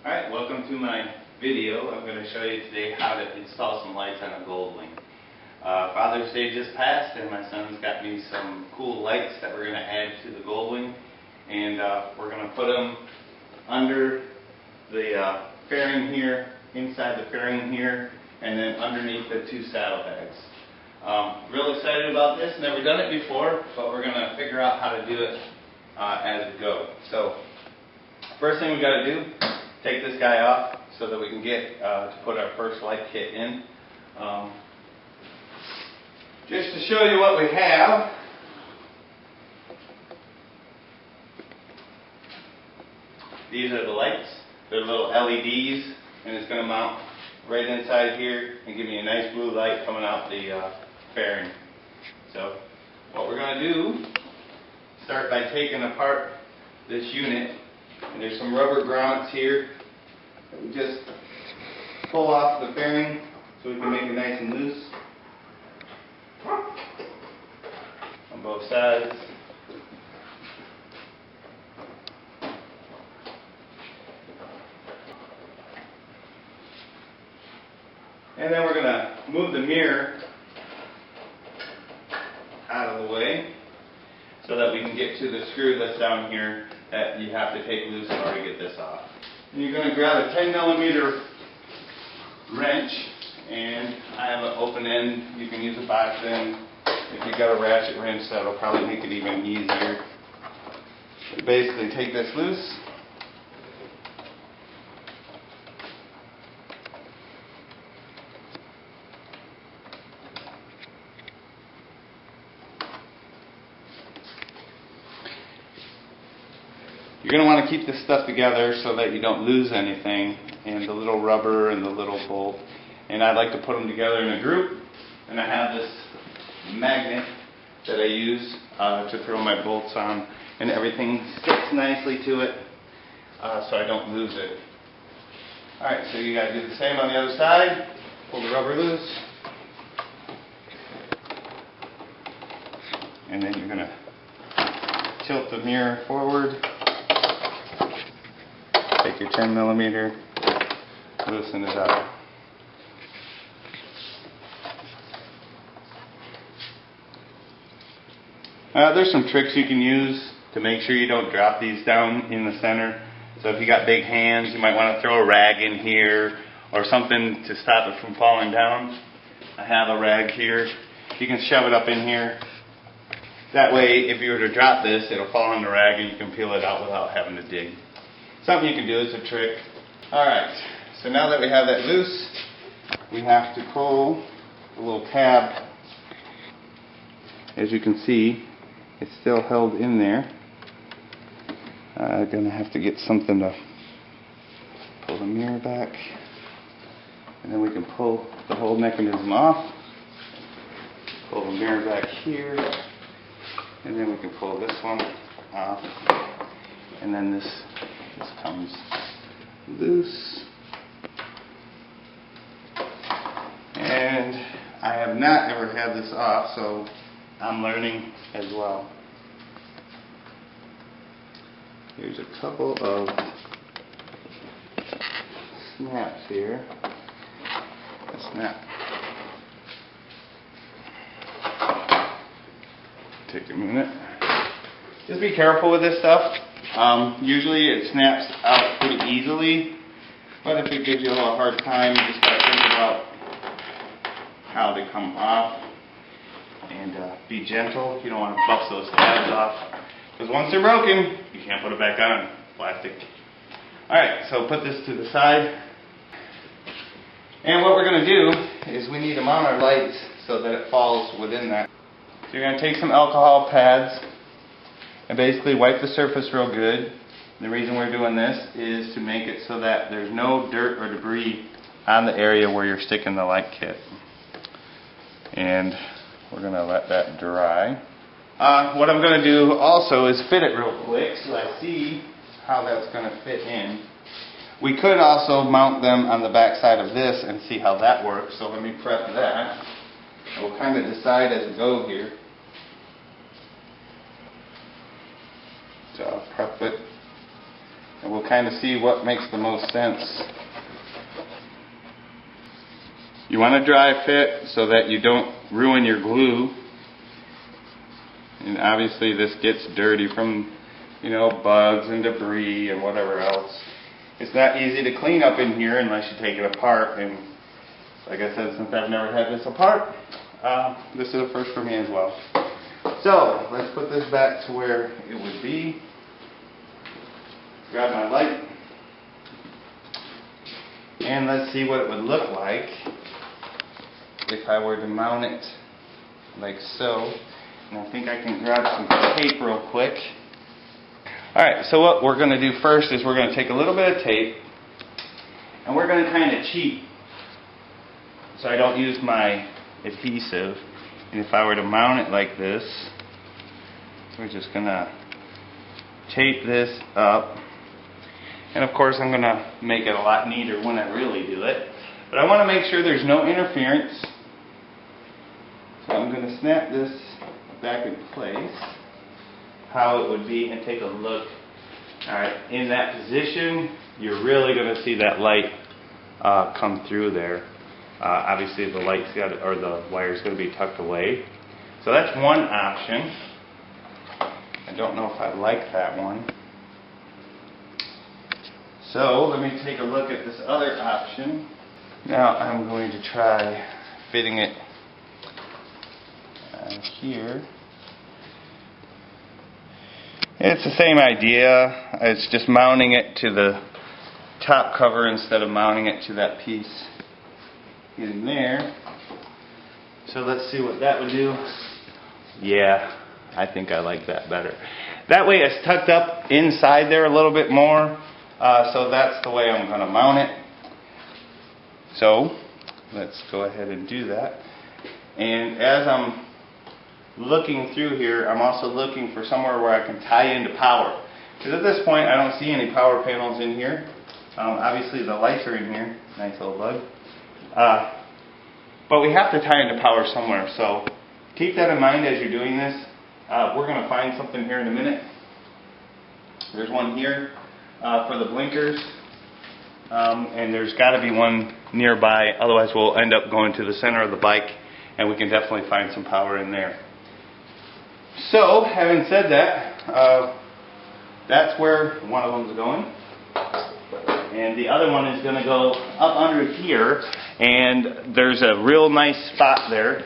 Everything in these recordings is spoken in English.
Alright, welcome to my video. I'm going to show you today how to install some lights on a Goldwing. Father's Day just passed and my son's got me some cool lights that we're going to add to the Goldwing. And we're going to put them under the fairing here, inside the fairing here, and then underneath the two saddlebags. Real excited about this. Never done it before, but we're going to figure out how to do it as we go. So, first thing we got to do, take this guy off so that we can get to put our first light kit in. Just to show you what we have, these are the lights. They're little LEDs, and it's going to mount right inside here and give me a nice blue light coming out the fairing. So what we're going to do, start by taking apart this unit. And there's some rubber grommets here that we just pull off the fairing so we can make it nice and loose on both sides. And then we're going to move the mirror out of the way so that we can get to the screw that's down here that you have to take loose in order to get this off. And you're going to grab a 10mm wrench, and I have an open end. You can use a box end. If you've got a ratchet wrench, that'll probably make it even easier. Basically take this loose. You're going to want to keep this stuff together so that you don't lose anything, and the little rubber and the little bolt. And I like to put them together in a group, and I have this magnet that I use to throw my bolts on, and everything sticks nicely to it so I don't lose it. Alright, so you got to do the same on the other side. Pull the rubber loose, and then you're going to tilt the mirror forward. Take your 10mm, loosen it up. There's some tricks you can use to make sure you don't drop these down in the center. So if you got big hands, you might want to throw a rag in here or something to stop it from falling down. I have a rag here. You can shove it up in here. That way, if you were to drop this, it'll fall on the rag and you can peel it out without having to dig. Something you can do, it's a trick. Alright, so now that we have that loose, we have to pull the little tab. As you can see, it's still held in there. I'm going to have to get something to pull the mirror back. And then we can pull the whole mechanism off. Pull the mirror back here. And then we can pull this one off. And then this comes loose. And I have not ever had this off, so I'm learning as well. Here's a couple of snaps here. A snap. Take a minute. Just be careful with this stuff. Usually it snaps out pretty easily, but if it gives you a little hard time, you just got to think about how they come off and be gentle. You don't want to bust those tabs off, because once they're broken, you can't put it back on. Plastic. Alright, so put this to the side. And what we're going to do is we need to mount our lights so that it falls within that. So you're going to take some alcohol pads and basically wipe the surface real good. And the reason we're doing this is to make it so that there's no dirt or debris on the area where you're sticking the light kit. And we're going to let that dry. What I'm going to do also is fit it real quick so I see how that's going to fit in. We could also mount them on the back side of this and see how that works. So let me prep that. We'll kind of decide as we go here. So I'll prep it, and we'll we'll kind of see what makes the most sense. You want to dry fit so that you don't ruin your glue. And obviously this gets dirty from, you know, bugs and debris and whatever else. It's not easy to clean up in here unless you take it apart. And like I said, since I've never had this apart, this is a first for me as well. So let's put this back to where it would be. Grab my light. And let's see what it would look like if I were to mount it like so. And I think I can grab some tape real quick. Alright, so what we're going to do first is we're going to take a little bit of tape and we're going to kind of cheat so I don't use my adhesive. And if I were to mount it like this, we're just going to tape this up. And of course I'm going to make it a lot neater when I really do it. But I want to make sure there's no interference. So I'm going to snap this back in place, how it would be, and take a look. Alright, in that position, you're really going to see that light come through there. Obviously the light's got, or the wire's going to be tucked away. So that's one option. I don't know if I like that one. So let me take a look at this other option. Now I'm going to try fitting it here. It's the same idea. It's just mounting it to the top cover instead of mounting it to that piece in there. So let's see what that would do. Yeah, I think I like that better. That way it's tucked up inside there a little bit more. So that's the way I'm going to mount it. So let's go ahead and do that. And as I'm looking through here, I'm also looking for somewhere where I can tie into power. Because at this point I don't see any power panels in here. Obviously the lights are in here. Nice little bug. But we have to tie into power somewhere. So keep that in mind as you're doing this. We're going to find something here in a minute. There's one here for the blinkers. And there's got to be one nearby. Otherwise we'll end up going to the center of the bike and we can definitely find some power in there. So, having said that, that's where one of them is going. And the other one is going to go up under here. And there's a real nice spot there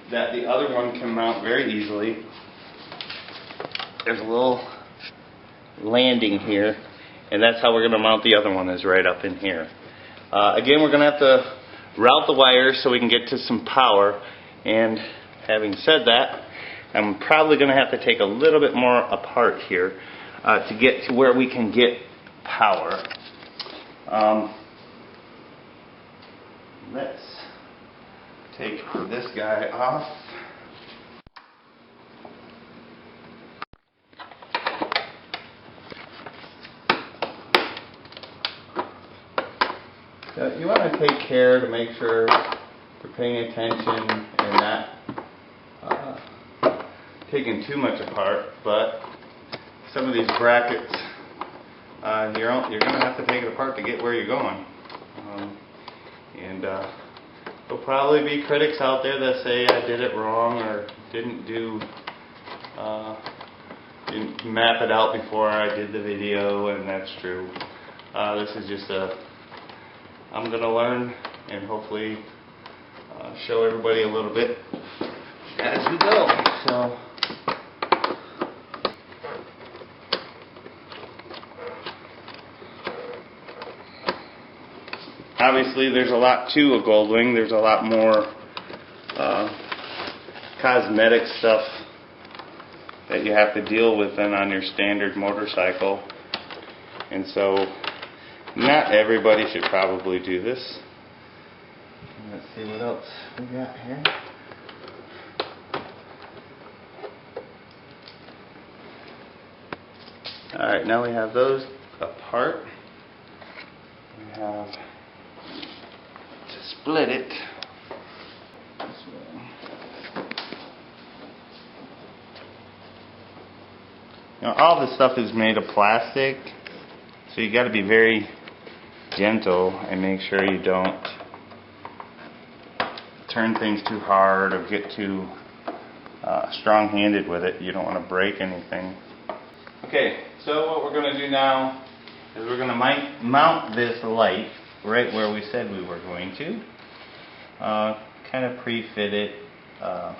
that the other one can mount very easily. There's a little landing here. And that's how we're going to mount the other one, is right up in here. Again, we're going to have to route the wires so we can get to some power. And having said that, I'm probably going to have to take a little bit more apart here to get to where we can get power. Let's take this guy off. So you want to take care to make sure you're paying attention and not taking too much apart, but some of these brackets, you're going to have to take it apart to get where you're going. There'll probably be critics out there that say I did it wrong or didn't map it out before I did the video, and that's true. This is just I'm going to learn and hopefully show everybody a little bit as we go. So obviously there's a lot to a Goldwing. There's a lot more cosmetic stuff that you have to deal with than on your standard motorcycle. And so not everybody should probably do this. Let's see what else we got here. Alright, now we have those apart. We have to split it this way. all this stuff is made of plastic, so you got to be very gentle and make sure you don't turn things too hard or get too strong-handed with it. You don't want to break anything. Okay, so what we're going to do now is we're going to mount this light right where we said we were going to. Kind of pre-fit it, and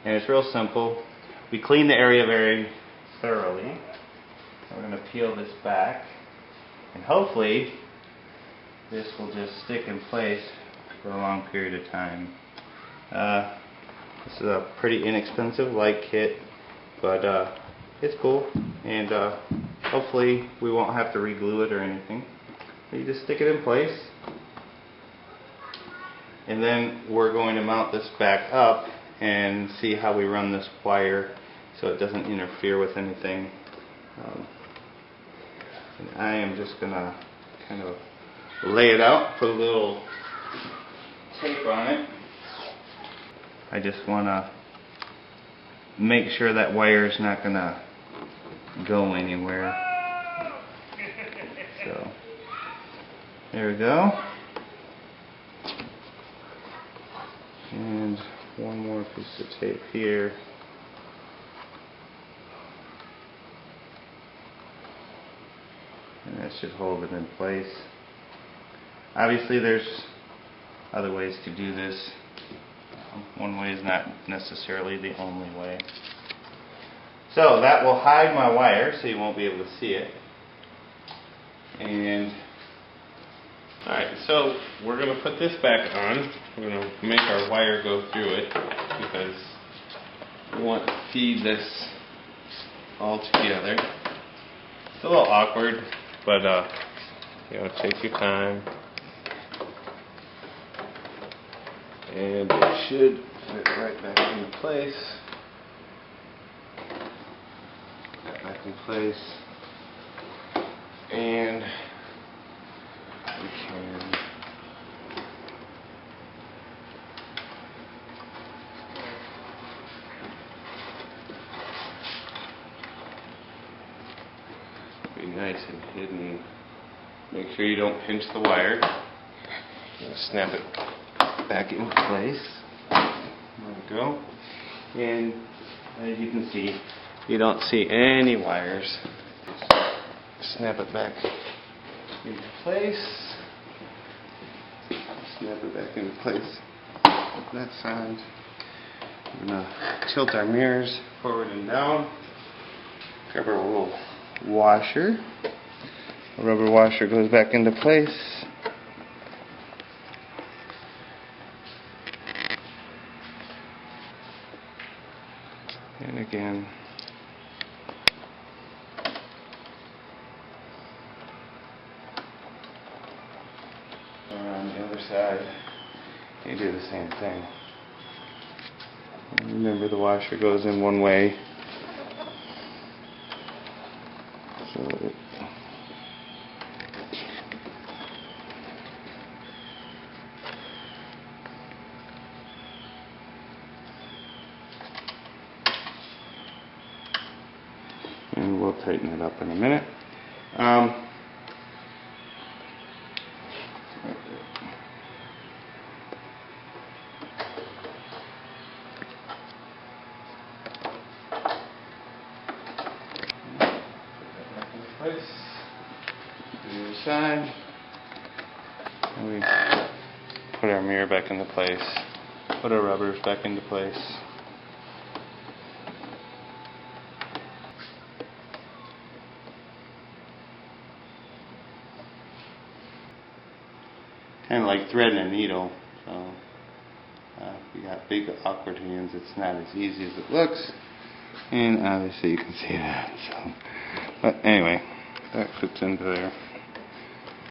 it's real simple. We clean the area very thoroughly. We're going to peel this back, and hopefully this will just stick in place for a long period of time. This is a pretty inexpensive light kit, but it's cool, and hopefully we won't have to re-glue it or anything. You just stick it in place, and then we're going to mount this back up and see how we run this wire so it doesn't interfere with anything. And I am just going to kind of lay it out, put a little tape on it. I just want to make sure that wire is not going to go anywhere. So there we go. And one more piece of tape here. And that should hold it in place. Obviously there's other ways to do this. One way is not necessarily the only way. So that will hide my wire so you won't be able to see it. And alright, so we're going to put this back on. We're going to make our wire go through it because we want to feed this all together. It's a little awkward, but take your time. And it should fit right back into place. Back in place. And we can be nice and hidden. Make sure you don't pinch the wire. Snap it back into place. There we go. And as you can see, you don't see any wires. Just snap it back into place. Snap it back into place. That side. We're going to tilt our mirrors forward and down. Grab our little washer. The rubber washer goes back into place. And again, around the other side, you do the same thing. And remember, the washer goes in one way, so it and we'll tighten it up in a minute. Place. Do the other side. And we put our mirror back into place. Put our rubbers back into place. Kind of like threading a needle. So if you got big awkward hands, it's not as easy as it looks. And obviously you can see that. So, but anyway, that fits into there.